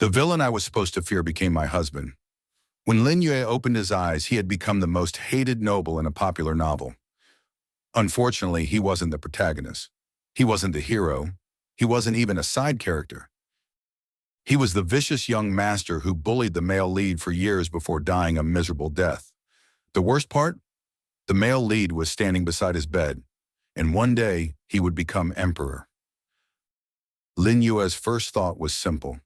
The villain I was supposed to fear became my husband. When Lin Yue opened his eyes, he had become the most hated noble in a popular novel. Unfortunately, he wasn't the protagonist. He wasn't the hero. He wasn't even a side character. He was the vicious young master who bullied the male lead for years before dying a miserable death. The worst part? The male lead was standing beside his bed, and one day he would become emperor. Lin Yue's first thought was simple: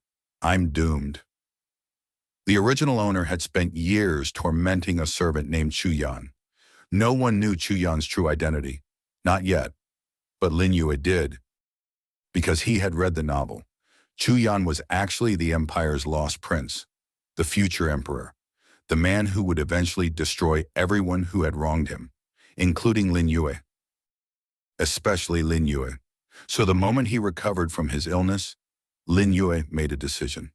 I'm doomed. The original owner had spent years tormenting a servant named Chu Yan. No one knew Chu Yan's true identity. Not yet. But Lin Yue did. Because he had read the novel. Chu Yan was actually the empire's lost prince, the future emperor, the man who would eventually destroy everyone who had wronged him, including Lin Yue. Especially Lin Yue. So the moment he recovered from his illness, Lin Yue made a decision.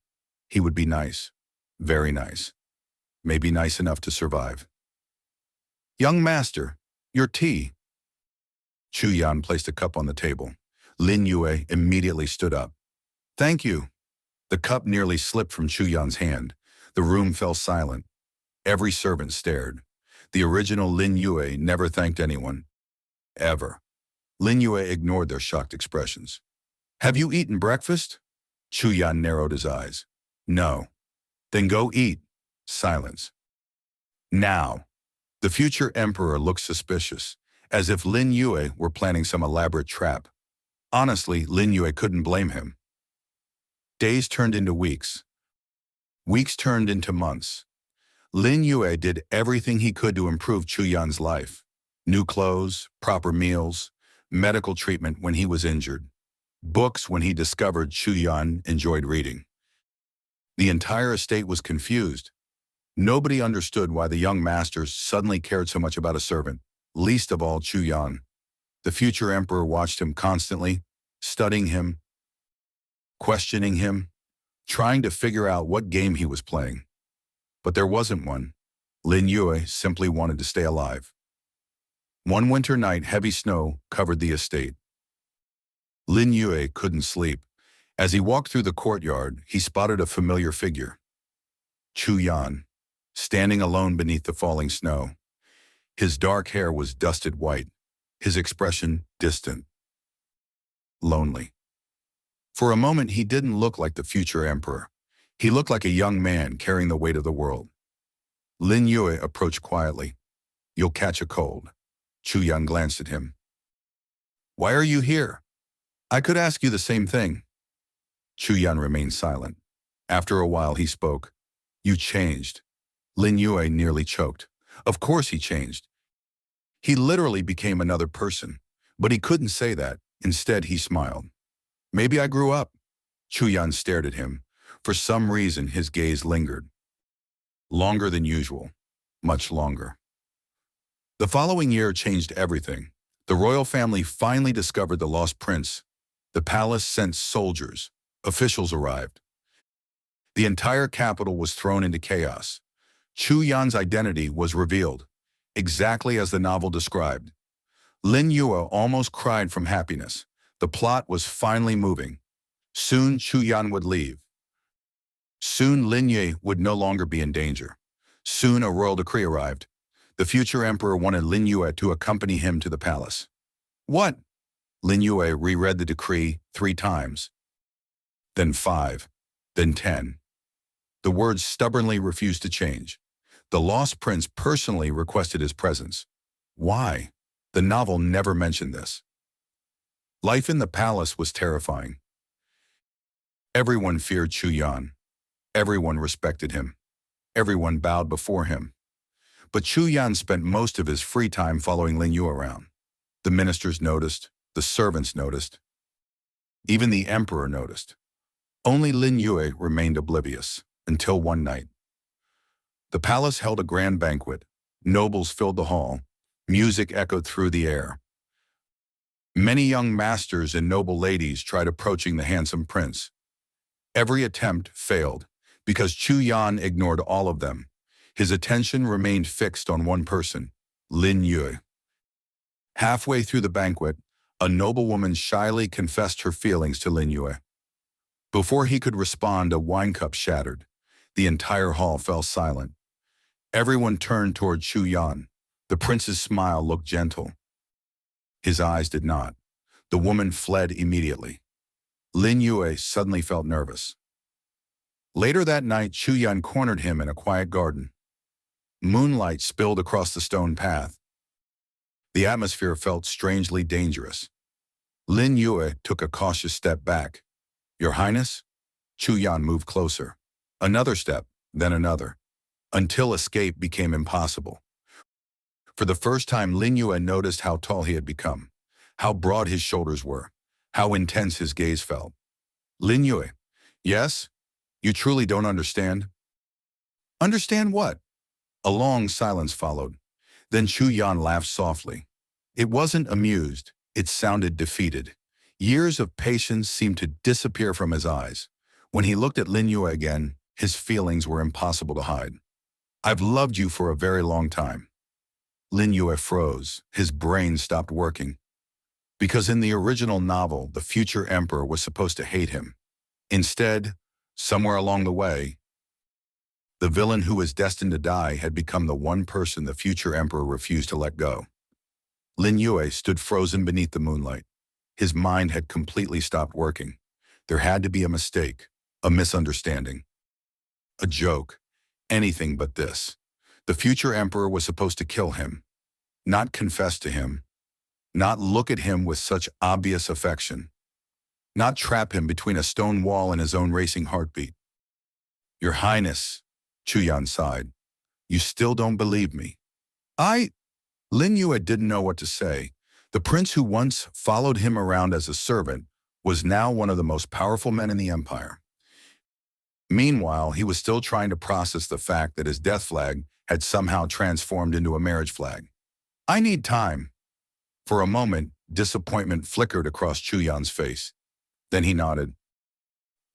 He would be nice. Very nice. Maybe nice enough to survive. Young master, your tea. Chu Yan placed a cup on the table. Lin Yue immediately stood up. Thank you. The cup nearly slipped from Chu Yan's hand. The room fell silent. Every servant stared. The original Lin Yue never thanked anyone. Ever. Lin Yue ignored their shocked expressions. Have you eaten breakfast? Chu Yan narrowed his eyes. No. Then go eat. Silence. Now. The future emperor looked suspicious, as if Lin Yue were planning some elaborate trap. Honestly, Lin Yue couldn't blame him. Days turned into weeks. Weeks turned into months. Lin Yue did everything he could to improve Chu Yan's life. New clothes, proper meals, medical treatment when he was injured, books when he discovered Chu Yan enjoyed reading. The entire estate was confused. Nobody understood why the young masters suddenly cared so much about a servant, least of all Chu Yan. The future emperor watched him constantly, studying him, questioning him, trying to figure out what game he was playing. But there wasn't one. Lin Yue simply wanted to stay alive. One winter night, heavy snow covered the estate. Lin Yue couldn't sleep. As he walked through the courtyard, he spotted a familiar figure. Chu Yan, standing alone beneath the falling snow. His dark hair was dusted white, his expression distant, lonely. For a moment, he didn't look like the future emperor. He looked like a young man carrying the weight of the world. Lin Yue approached quietly. You'll catch a cold. Chu Yan glanced at him. Why are you here? I could ask you the same thing. Chu Yan remained silent. After a while, he spoke. You changed. Lin Yue nearly choked. Of course he changed. He literally became another person, but he couldn't say that. Instead, he smiled. Maybe I grew up. Chu Yan stared at him. For some reason, his gaze lingered. Longer than usual. Much longer. The following year changed everything. The royal family finally discovered the lost prince. The palace sent soldiers. Officials arrived. The entire capital was thrown into chaos. Chu Yan's identity was revealed, exactly as the novel described. Lin Yue almost cried from happiness. The plot was finally moving. Soon Chu Yan would leave. Soon Lin Yue would no longer be in danger. Soon a royal decree arrived. The future emperor wanted Lin Yue to accompany him to the palace. What? Lin Yue reread the decree 3 times. Then 5. Then 10. The words stubbornly refused to change. The lost prince personally requested his presence. Why? The novel never mentioned this. Life in the palace was terrifying. Everyone feared Chu Yan. Everyone respected him. Everyone bowed before him. But Chu Yan spent most of his free time following Lin Yue around. The ministers noticed. The servants noticed. Even the emperor noticed. Only Lin Yue remained oblivious, until one night. The palace held a grand banquet. Nobles filled the hall. Music echoed through the air. Many young masters and noble ladies tried approaching the handsome prince. Every attempt failed, because Chu Yan ignored all of them. His attention remained fixed on one person, Lin Yue. Halfway through the banquet, a noblewoman shyly confessed her feelings to Lin Yue. Before he could respond, a wine cup shattered. The entire hall fell silent. Everyone turned toward Chu Yan. The prince's smile looked gentle. His eyes did not. The woman fled immediately. Lin Yue suddenly felt nervous. Later that night, Chu Yan cornered him in a quiet garden. Moonlight spilled across the stone path. The atmosphere felt strangely dangerous. Lin Yue took a cautious step back. "Your Highness?" Chu Yan moved closer. Another step, then another, until escape became impossible. For the first time, Lin Yue noticed how tall he had become, how broad his shoulders were, how intense his gaze felt. "Lin Yue, yes? You truly don't understand?" "Understand what?" A long silence followed. Then Chu Yan laughed softly. It wasn't amused, it sounded defeated. Years of patience seemed to disappear from his eyes. When he looked at Lin Yue again, his feelings were impossible to hide. "I've loved you for a very long time." Lin Yue froze. His brain stopped working. Because in the original novel, the future emperor was supposed to hate him. Instead, somewhere along the way, the villain who was destined to die had become the one person the future emperor refused to let go. Lin Yue stood frozen beneath the moonlight. His mind had completely stopped working. There had to be a mistake, a misunderstanding, a joke, anything but this. The future emperor was supposed to kill him, not confess to him, not look at him with such obvious affection, not trap him between a stone wall and his own racing heartbeat. "Your Highness," Chu Yan sighed, "you still don't believe me." Lin Yue didn't know what to say. The prince who once followed him around as a servant was now one of the most powerful men in the empire. Meanwhile, he was still trying to process the fact that his death flag had somehow transformed into a marriage flag. "I need time." For a moment, disappointment flickered across Chu Yan's face. Then he nodded.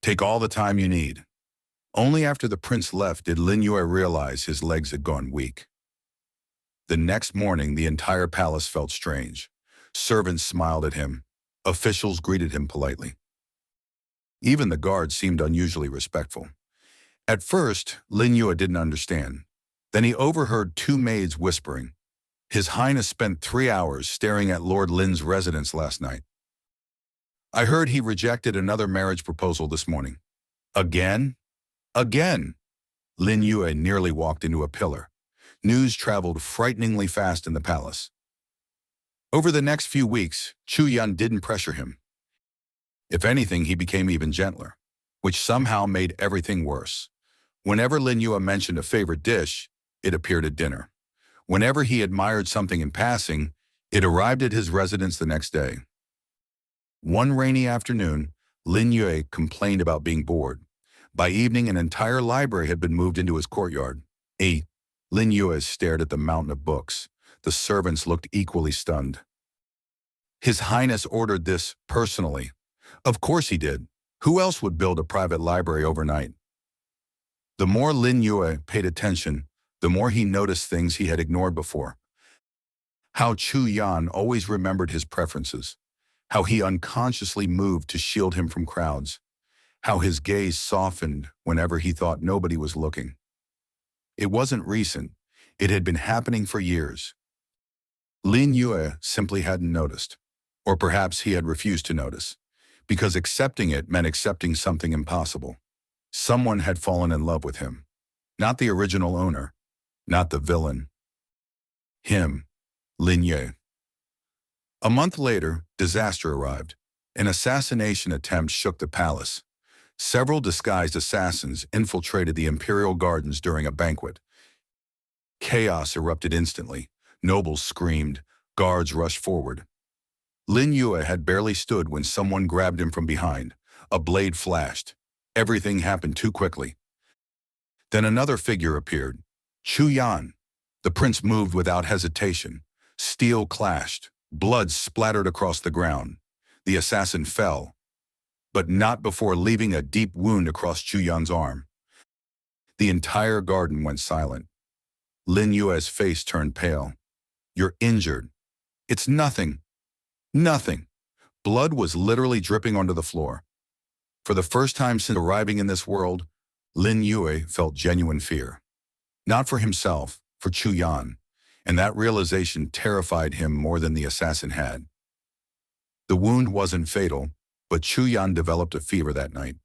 "Take all the time you need." Only after the prince left did Lin Yue realize his legs had gone weak. The next morning, the entire palace felt strange. Servants smiled at him. Officials greeted him politely. Even the guards seemed unusually respectful. At first, Lin Yue didn't understand. Then he overheard two maids whispering. "His Highness spent 3 hours staring at Lord Lin's residence last night. I heard he rejected another marriage proposal this morning." "Again? Again?" Lin Yue nearly walked into a pillar. News traveled frighteningly fast in the palace. Over the next few weeks, Chu Yan didn't pressure him. If anything, he became even gentler, which somehow made everything worse. Whenever Lin Yue mentioned a favorite dish, it appeared at dinner. Whenever he admired something in passing, it arrived at his residence the next day. One rainy afternoon, Lin Yue complained about being bored. By evening, an entire library had been moved into his courtyard. Lin Yue stared at the mountain of books. The servants looked equally stunned. "His Highness ordered this personally." "Of course he did. Who else would build a private library overnight?" The more Lin Yue paid attention, the more he noticed things he had ignored before. How Chu Yan always remembered his preferences. How he unconsciously moved to shield him from crowds. How his gaze softened whenever he thought nobody was looking. It wasn't recent. It had been happening for years. Lin Yue simply hadn't noticed. Or perhaps he had refused to notice. Because accepting it meant accepting something impossible. Someone had fallen in love with him. Not the original owner. Not the villain. Him, Lin Yue. A month later, disaster arrived. An assassination attempt shook the palace. Several disguised assassins infiltrated the imperial gardens during a banquet. Chaos erupted instantly. Nobles screamed. Guards rushed forward. Lin Yue had barely stood when someone grabbed him from behind. A blade flashed. Everything happened too quickly. Then another figure appeared. Chu Yan. The prince moved without hesitation. Steel clashed. Blood splattered across the ground. The assassin fell, but not before leaving a deep wound across Chu Yan's arm. The entire garden went silent. Lin Yue's face turned pale. "You're injured." "It's nothing." Nothing. Blood was literally dripping onto the floor. For the first time since arriving in this world, Lin Yue felt genuine fear. Not for himself, for Chu Yan, and that realization terrified him more than the assassin had. The wound wasn't fatal, but Chu Yan developed a fever that night.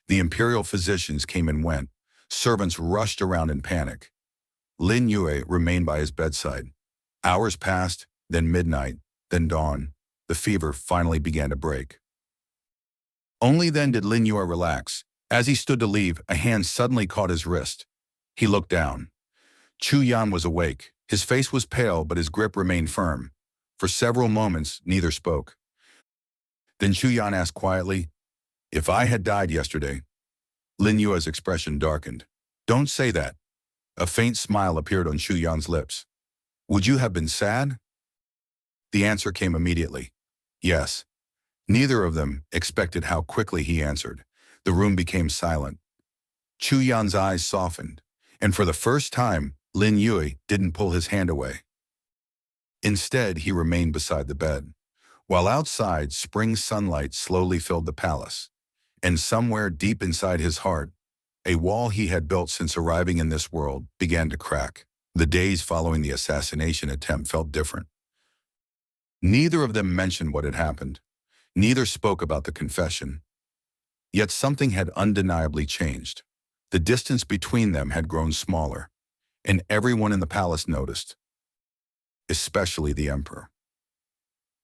The imperial physicians came and went. Servants rushed around in panic. Lin Yue remained by his bedside. Hours passed, then midnight, then dawn. The fever finally began to break. Only then did Lin Yue relax. As he stood to leave, a hand suddenly caught his wrist. He looked down. Chu Yan was awake. His face was pale, but his grip remained firm. For several moments, neither spoke. Then Chu Yan asked quietly, "If I had died yesterday?" Lin Yue's expression darkened. "Don't say that." A faint smile appeared on Chu Yan's lips. "Would you have been sad?" The answer came immediately. "Yes." Neither of them expected how quickly he answered. The room became silent. Chu Yan's eyes softened, and for the first time, Lin Yue didn't pull his hand away. Instead, he remained beside the bed, while outside, spring sunlight slowly filled the palace. And somewhere deep inside his heart, a wall he had built since arriving in this world began to crack. The days following the assassination attempt felt different. Neither of them mentioned what had happened. Neither spoke about the confession. Yet something had undeniably changed. The distance between them had grown smaller, and everyone in the palace noticed, especially the emperor.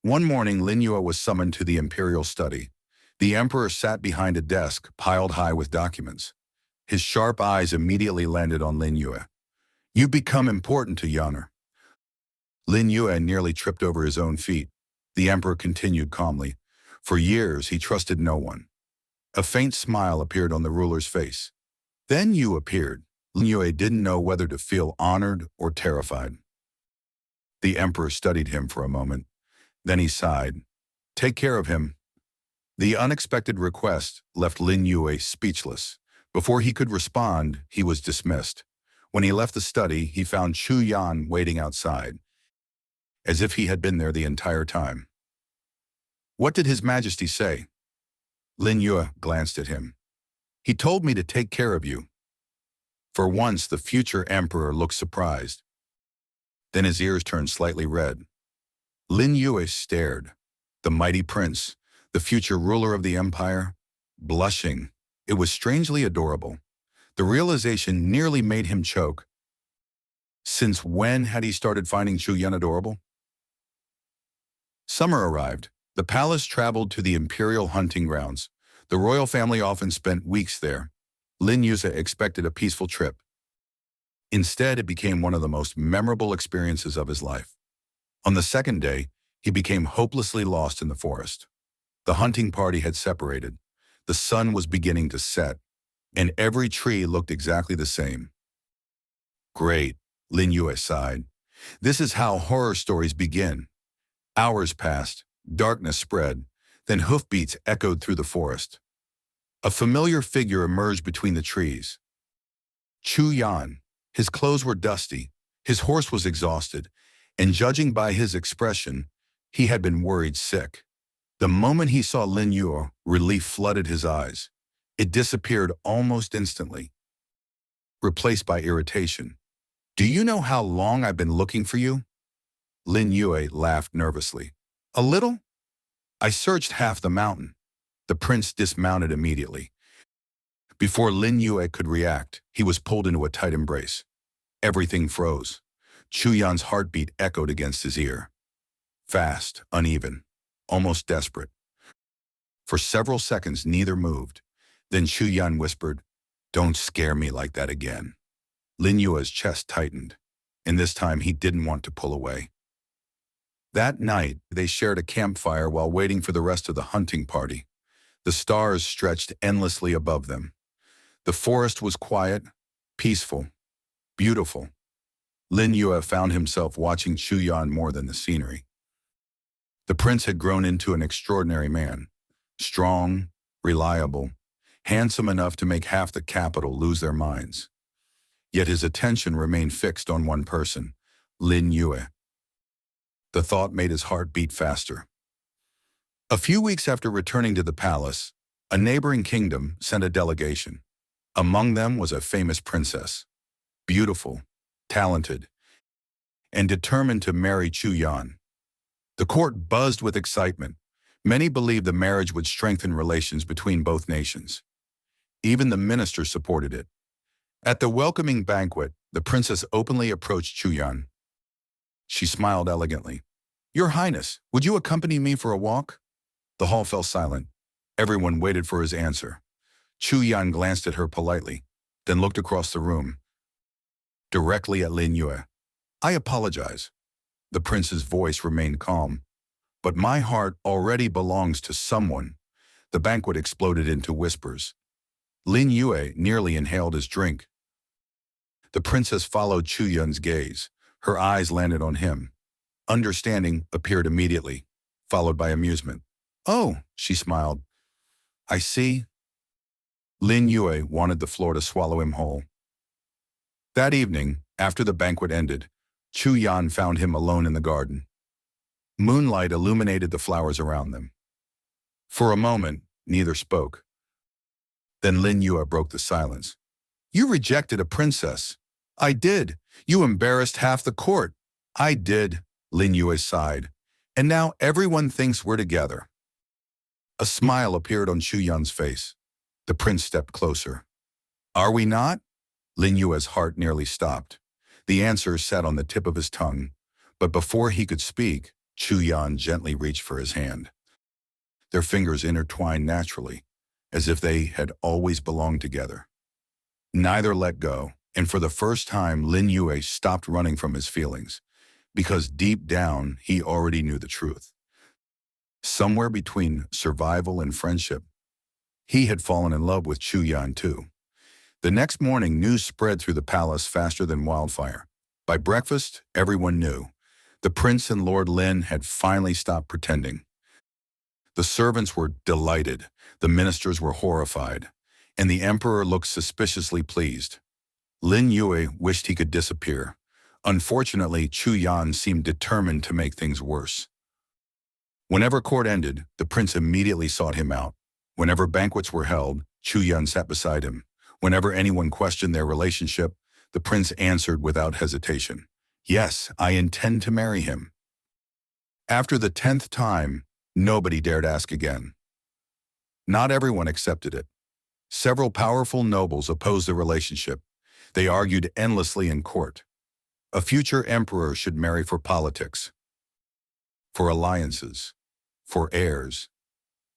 One morning, Lin Yue was summoned to the imperial study. The emperor sat behind a desk piled high with documents. His sharp eyes immediately landed on Lin Yue. "You become important to Yaner." Lin Yue nearly tripped over his own feet. The emperor continued calmly. "For years, he trusted no one." A faint smile appeared on the ruler's face. Then you appeared. Lin Yue didn't know whether to feel honored or terrified. The emperor studied him for a moment. Then he sighed. "Take care of him." The unexpected request left Lin Yue speechless. Before he could respond, he was dismissed. When he left the study, he found Chu Yan waiting outside, as if he had been there the entire time. "What did His Majesty say?" Lin Yue glanced at him. "He told me to take care of you." For once, the future emperor looked surprised. Then his ears turned slightly red. Lin Yue stared. The mighty prince, the future ruler of the empire, blushing. It was strangely adorable. The realization nearly made him choke. Since when had he started finding Chu Yan adorable? Summer arrived. The palace traveled to the imperial hunting grounds. The royal family often spent weeks there. Lin Yue expected a peaceful trip. Instead, it became one of the most memorable experiences of his life. On the second day, he became hopelessly lost in the forest. The hunting party had separated. The sun was beginning to set, and every tree looked exactly the same. "Great," Lin Yue sighed. "This is how horror stories begin." Hours passed, darkness spread, then hoofbeats echoed through the forest. A familiar figure emerged between the trees. Chu Yan. His clothes were dusty, his horse was exhausted, and judging by his expression, he had been worried sick. The moment he saw Lin Yue, relief flooded his eyes. It disappeared almost instantly, replaced by irritation. "Do you know how long I've been looking for you?" Lin Yue laughed nervously. "A little? I searched half the mountain." The prince dismounted immediately. Before Lin Yue could react, he was pulled into a tight embrace. Everything froze. Chu Yan's heartbeat echoed against his ear. Fast, uneven, almost desperate. For several seconds, neither moved. Then Chu Yan whispered, "Don't scare me like that again." Lin Yue's chest tightened, and this time he didn't want to pull away. That night, they shared a campfire while waiting for the rest of the hunting party. The stars stretched endlessly above them. The forest was quiet, peaceful, beautiful. Lin Yue found himself watching Chu Yan more than the scenery. The prince had grown into an extraordinary man, strong, reliable, handsome enough to make half the capital lose their minds. Yet his attention remained fixed on one person, Lin Yue. The thought made his heart beat faster. A few weeks after returning to the palace, A neighboring kingdom sent a delegation. Among them was a famous princess, beautiful, talented, and determined to marry Chu Yan. The court buzzed with excitement. Many believed the marriage would strengthen relations between both nations. Even the minister supported it. At the welcoming banquet, the princess openly approached Chu Yan. She smiled elegantly. "Your Highness, would you accompany me for a walk?" The hall fell silent. Everyone waited for his answer. Chu Yan glanced at her politely, then looked across the room, directly at Lin Yue. "I apologize." The prince's voice remained calm. "But my heart already belongs to someone." The banquet exploded into whispers. Lin Yue nearly inhaled his drink. The princess followed Chu Yan's gaze. Her eyes landed on him. Understanding appeared immediately, followed by amusement. "Oh," she smiled. "I see." Lin Yue wanted the floor to swallow him whole. That evening, after the banquet ended, Chu Yan found him alone in the garden. Moonlight illuminated the flowers around them. For a moment, neither spoke. Then Lin Yue broke the silence. "You rejected a princess." "I did. You embarrassed half the court." "I did," Lin Yue sighed. "And now everyone thinks we're together." A smile appeared on Chu Yan's face. The prince stepped closer. "Are we not?" Lin Yue's heart nearly stopped. The answer sat on the tip of his tongue, but before he could speak, Chu Yan gently reached for his hand. Their fingers intertwined naturally, as if they had always belonged together. Neither let go, and for the first time Lin Yue stopped running from his feelings, because deep down he already knew the truth. Somewhere between survival and friendship, he had fallen in love with Chu Yan too. The next morning, news spread through the palace faster than wildfire. By breakfast, everyone knew. The prince and Lord Lin had finally stopped pretending. The servants were delighted, the ministers were horrified, and the emperor looked suspiciously pleased. Lin Yue wished he could disappear. Unfortunately, Chu Yan seemed determined to make things worse. Whenever court ended, the prince immediately sought him out. Whenever banquets were held, Chu Yan sat beside him. Whenever anyone questioned their relationship, the prince answered without hesitation, "Yes, I intend to marry him." After the 10th time, nobody dared ask again. Not everyone accepted it. Several powerful nobles opposed the relationship. They argued endlessly in court. A future emperor should marry for politics, for alliances, for heirs,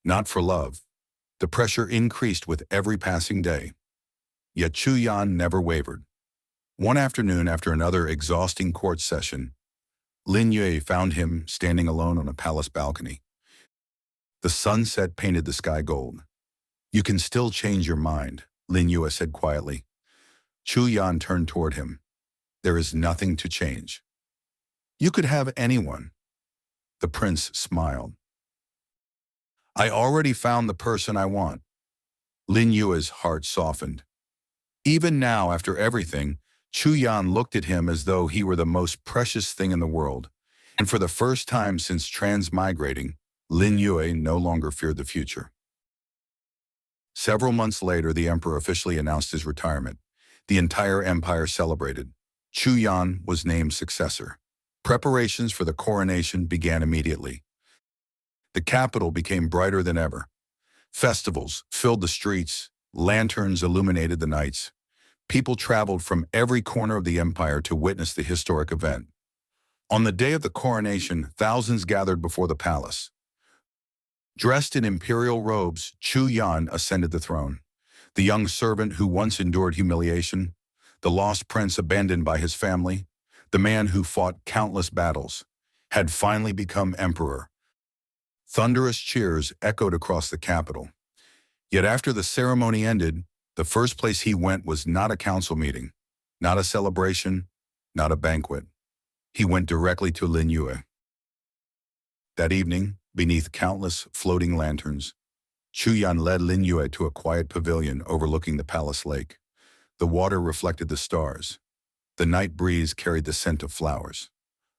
not for love. The pressure increased with every passing day. Yet Chu Yan never wavered. One afternoon, after another exhausting court session, Lin Yue found him standing alone on a palace balcony. The sunset painted the sky gold. "You can still change your mind," Lin Yue said quietly. Chu Yan turned toward him. "There is nothing to change. You could have anyone." The prince smiled. "I already found the person I want." Lin Yue's heart softened. Even now, after everything, Chu Yan looked at him as though he were the most precious thing in the world. And for the first time since transmigrating, Lin Yue no longer feared the future. Several months later, the emperor officially announced his retirement. The entire empire celebrated. Chu Yan was named successor. Preparations for the coronation began immediately. The capital became brighter than ever. Festivals filled the streets, lanterns illuminated the nights. People traveled from every corner of the empire to witness the historic event. On the day of the coronation, thousands gathered before the palace. Dressed in imperial robes, Chu Yan ascended the throne. The young servant who once endured humiliation, the lost prince abandoned by his family, the man who fought countless battles, had finally become emperor. Thunderous cheers echoed across the capital. Yet after the ceremony ended, the first place he went was not a council meeting, not a celebration, not a banquet. He went directly to Lin Yue. That evening, beneath countless floating lanterns, Chu Yan led Lin Yue to a quiet pavilion overlooking the palace lake. The water reflected the stars. The night breeze carried the scent of flowers.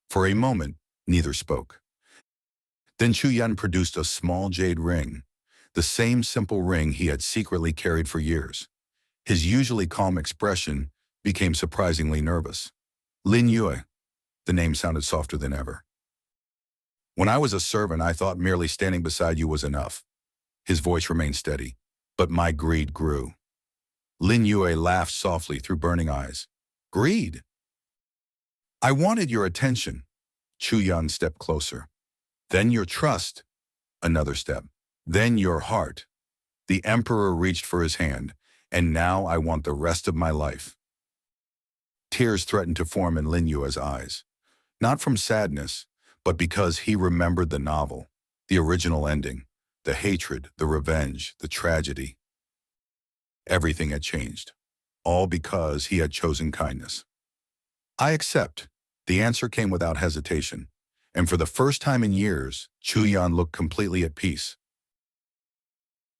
For a moment, neither spoke. Then Chu Yan produced a small jade ring. the same simple ring he had secretly carried for years. His usually calm expression became surprisingly nervous. Lin Yue. The name sounded softer than ever. When I was a servant, I thought merely standing beside you was enough. His voice remained steady, but my greed grew. Lin Yue laughed softly through burning eyes. Greed? I wanted your attention. Chu Yan stepped closer. Then your trust. Another step. Then your heart. The emperor reached for his hand, and now I want the rest of my life. Tears threatened to form in Lin Yue's eyes, not from sadness, but because he remembered the novel, the original ending, the hatred, the revenge, the tragedy. Everything had changed, all because he had chosen kindness. I accept. The answer came without hesitation, and for the first time in years, Chu Yan looked completely at peace.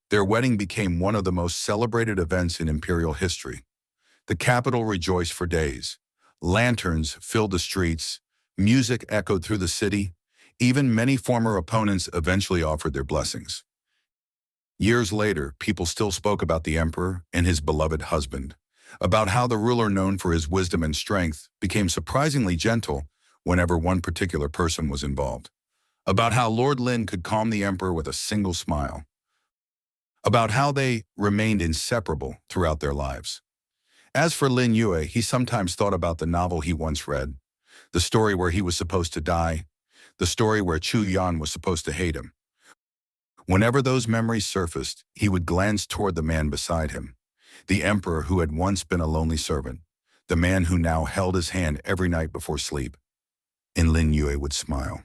Their wedding became one of the most celebrated events in imperial history. The capital rejoiced for days. Lanterns filled the streets, music echoed through the city. Even many former opponents eventually offered their blessings. Years later, people still spoke about the emperor and his beloved husband, about how the ruler known for his wisdom and strength became surprisingly gentle whenever one particular person was involved, about how Lord Lin could calm the emperor with a single smile, about how they remained inseparable throughout their lives. As for Lin Yue, he sometimes thought about the novel he once read, the story where he was supposed to die, the story where Chu Yan was supposed to hate him. Whenever those memories surfaced, he would glance toward the man beside him, the emperor who had once been a lonely servant, the man who now held his hand every night before sleep. And Lin Yue would smile,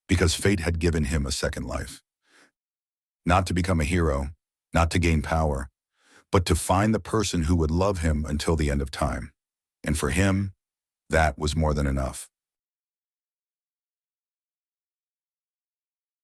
because fate had given him a second life. Not to become a hero, not to gain power, but to find the person who would love him until the end of time. And for him, that was more than enough.